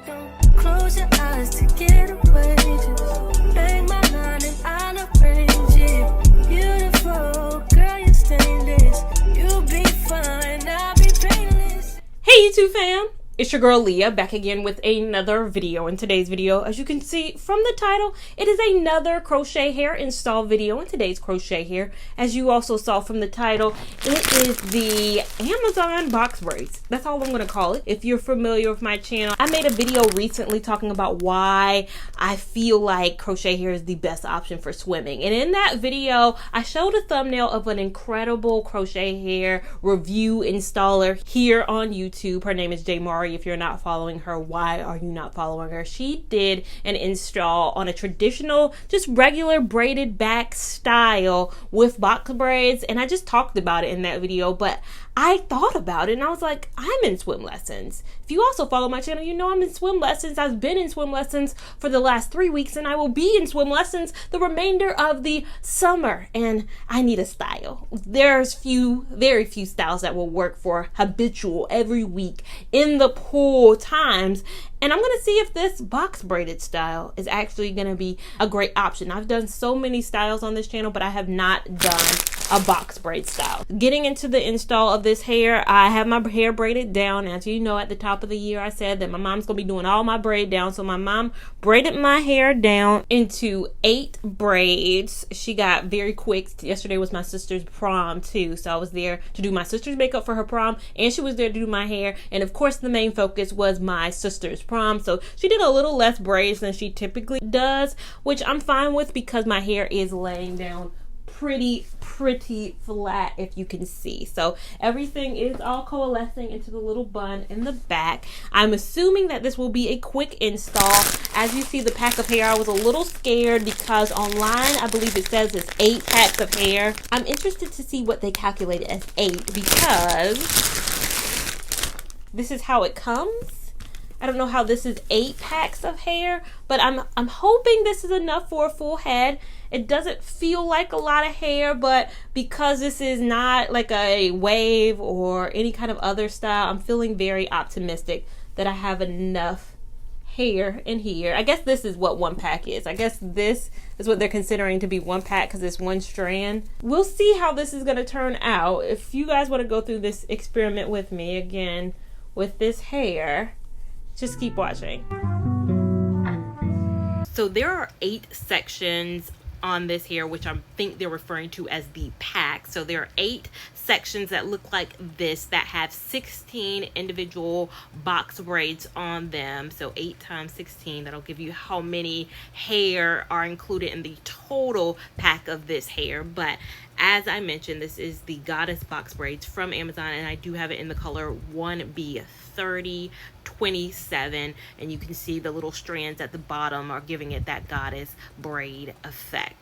Don't close your eyes to get away. Just bang my line and I'll arrange it. Beautiful, girl, you're stainless. You'll be fine, I'll be painless. Hey YouTube fam! It's your girl Leah back again with another video. In today's video, as you can see from the title, it is another crochet hair install video. In today's crochet hair, as you also saw from the title, it is the Amazon box braids. That's all I'm going to call it. If you're familiar with my channel, I made a video recently talking about why I feel like crochet hair is the best option for swimming. And in that video, I showed a thumbnail of an incredible crochet hair review installer here on YouTube. Her name is J Mari. If you're not following her, why are you not following her? She did an install on a traditional, just regular braided back style with box braids, and I just talked about it in that video, but I thought about it and I was like, I'm in swim lessons. If you also follow my channel, you know I'm in swim lessons. I've been in swim lessons for the last 3 weeks and I will be in swim lessons the remainder of the summer, and I need a style. There's very few styles that will work for habitual every week in the pool times, and I'm gonna see if this box braided style is actually gonna be a great option. I've done so many styles on this channel, but I have not done a box braid style. Getting into the install of this hair, I have my hair braided down. As you know, at the top of the year, I said that my mom's gonna be doing all my braid down. So my mom braided my hair down into 8 braids. She got very quick. Yesterday was my sister's prom too. So I was there to do my sister's makeup for her prom, and she was there to do my hair. And of course, the main focus was my sister's prom. So she did a little less braids than she typically does, which I'm fine with because my hair is laying down pretty flat, if you can see. So everything is all coalescing into the little bun in the back. I'm assuming that this will be a quick install. As you see the pack of hair, I was a little scared because online I believe it says it's 8 packs of hair. I'm interested to see what they calculate as 8 because this is how it comes. I don't know how this is 8 packs of hair, but I'm hoping this is enough for a full head. It doesn't feel like a lot of hair, but because this is not like a wave or any kind of other style, I'm feeling very optimistic that I have enough hair in here. I guess this is what 1 pack is. I guess this is what they're considering to be 1 pack because it's 1 strand. We'll see how this is going to turn out. If you guys want to go through this experiment with me again with this hair, just keep watching. So there are 8 sections on this hair, which I think they're referring to as the pack. So there are 8 sections that look like this that have 16 individual box braids on them. So 8 times 16, that'll give you how many hair are included in the total pack of this hair. But as I mentioned, this is the Goddess box braids from Amazon, and I do have it in the color 1B3027, and you can see the little strands at the bottom are giving it that Goddess braid effect.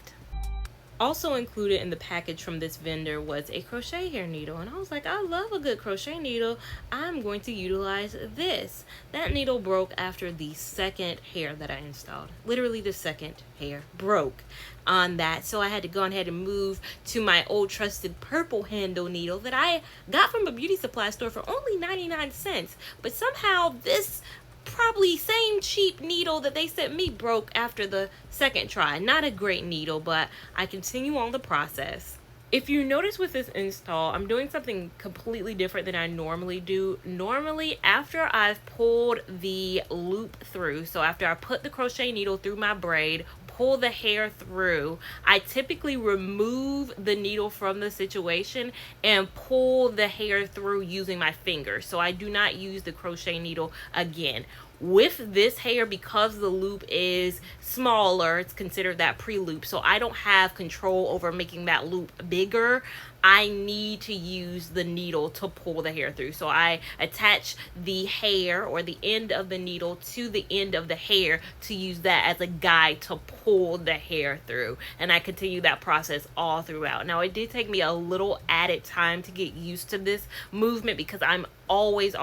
Also included in the package from this vendor was a crochet hair needle, and I was like, I love a good crochet needle. I'm going to utilize this. That needle broke after the second hair that I installed. Literally the second hair broke on that, so I had to go ahead and move to my old trusted purple handle needle that I got from a beauty supply store for only 99 cents. But somehow this probably same cheap needle that they sent me broke after the second try. Not a great needle, but I continue on the process. If you notice with this install, I'm doing something completely different than I normally do. Normally, after I've pulled the loop through, so after I put the crochet needle through my braid, pull the hair through, I typically remove the needle from the situation and pull the hair through using my fingers. So I do not use the crochet needle again. With this hair, because the loop is smaller, it's considered that pre-loop, so I don't have control over making that loop bigger. I need to use the needle to pull the hair through. So I attach the hair or the end of the needle to the end of the hair to use that as a guide to pull the hair through. And I continue that process all throughout. Now, it did take me a little added time to get used to this movement because I'm always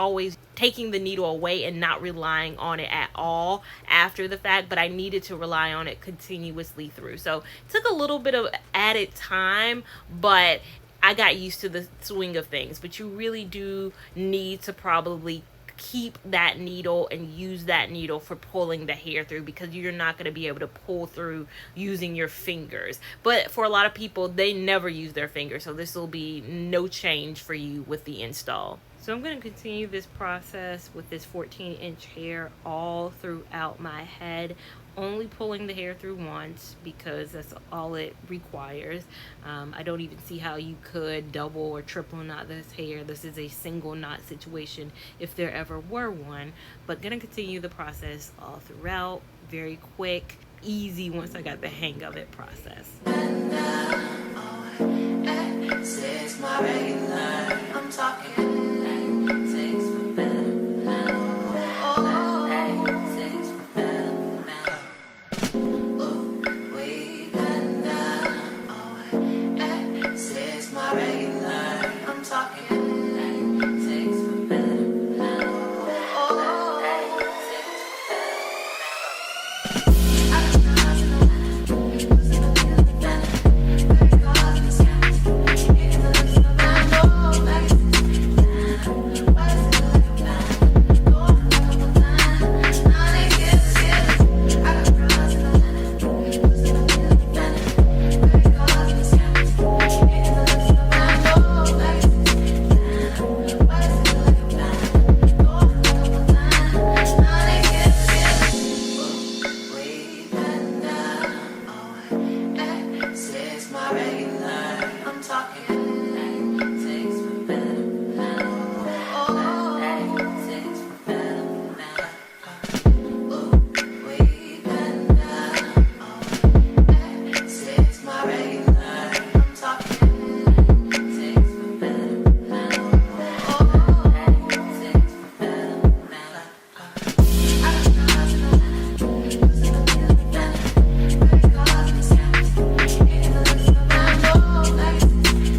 taking the needle away and not relying on it at all after the fact, but I needed to rely on it continuously through. So it took a little bit of added time, but I got used to the swing of things. But you really do need to probably keep that needle and use that needle for pulling the hair through, because you're not going to be able to pull through using your fingers. But for a lot of people, they never use their fingers, so this will be no change for you with the install. So I'm going to continue this process with this 14-inch hair all throughout my head, only pulling the hair through once because that's all it requires. I don't even see how you could double or triple knot this hair. This is a single knot situation if there ever were one, but going to continue the process all throughout. Very quick, easy once I got the hang of it process. It's my regular, I'm talking.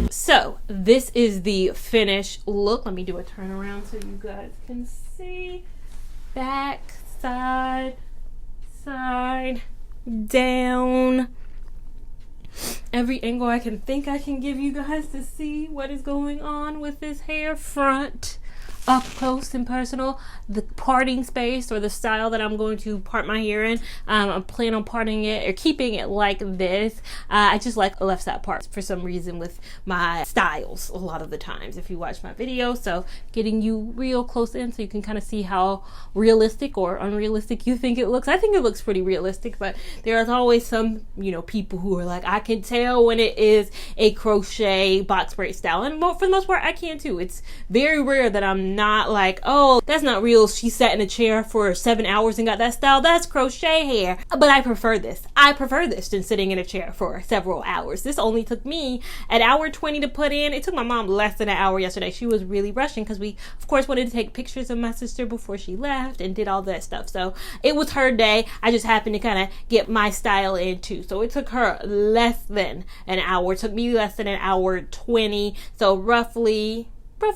So this is the finished look. Let me do a turnaround so you guys can see. Back, side, side, down. Every angle I can think I can give you guys to see what is going on with this hair. Front, up close and personal. The parting space, or the style that I'm going to part my hair in, I'm planning on parting it or keeping it like this. I just like left side parts for some reason with my styles a lot of the times if you watch my video. So getting you real close in so you can kind of see how realistic or unrealistic you think it looks. I think it looks pretty realistic, but there's always some, you know, people who are like, I can tell when it is a crochet box braid style, and for the most part I can too. It's very rare that I'm not like, oh, that's not real. She sat in a chair for 7 hours and got that style. That's crochet hair. But I prefer this. I prefer this than sitting in a chair for several hours. This only took me an hour 20 to put in. It took my mom less than an hour yesterday. She was really rushing because we, of course, wanted to take pictures of my sister before she left and did all that stuff. So it was her day. I just happened to kind of get my style in too. So it took her less than an hour. It took me less than an hour 20. So roughly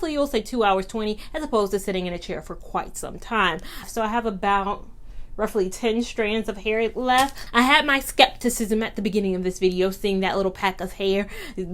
you'll say 2 hours 20, as opposed to sitting in a chair for quite some time. So I have about roughly 10 strands of hair left. I had my skepticism at the beginning of this video, seeing that little pack of hair.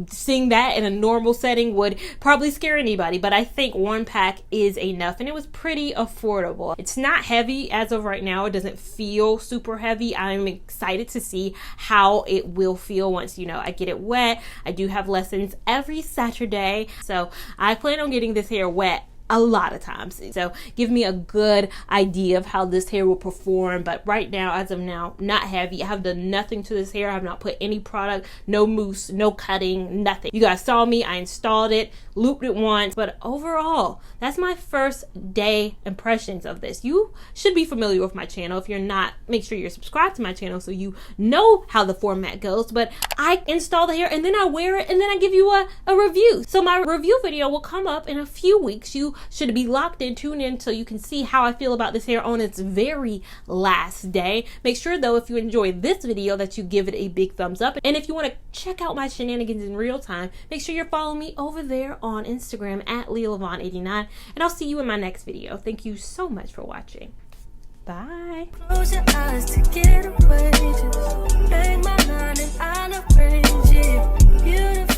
Seeing that in a normal setting would probably scare anybody, but I think one pack is enough, and it was pretty affordable. It's not heavy as of right now. It doesn't feel super heavy. I'm excited to see how it will feel once, you know, I get it wet. I do have lessons every Saturday, so I plan on getting this hair wet a lot of times, so give me a good idea of how this hair will perform. But right now, as of now, not heavy. I have done nothing to this hair. I have not put any product, no mousse, no cutting, nothing. You guys saw me, I installed it, looped it once, but overall, that's my first day impressions of this. You should be familiar with my channel. If you're not, make sure you're subscribed to my channel so you know how the format goes. But I install the hair and then I wear it and then I give you a review. So my review video will come up in a few weeks. You should be locked in, tune in so you can see how I feel about this hair on its very last day. Make sure though, if you enjoyed this video, that you give it a big thumbs up. And if you want to check out my shenanigans in real time, make sure you're following me over there on Instagram at Lia Lavon 89. And I'll see you in my next video. Thank you so much for watching. Bye. Close your eyes to get away. Just bang my line and I'll arrange it. Beautiful.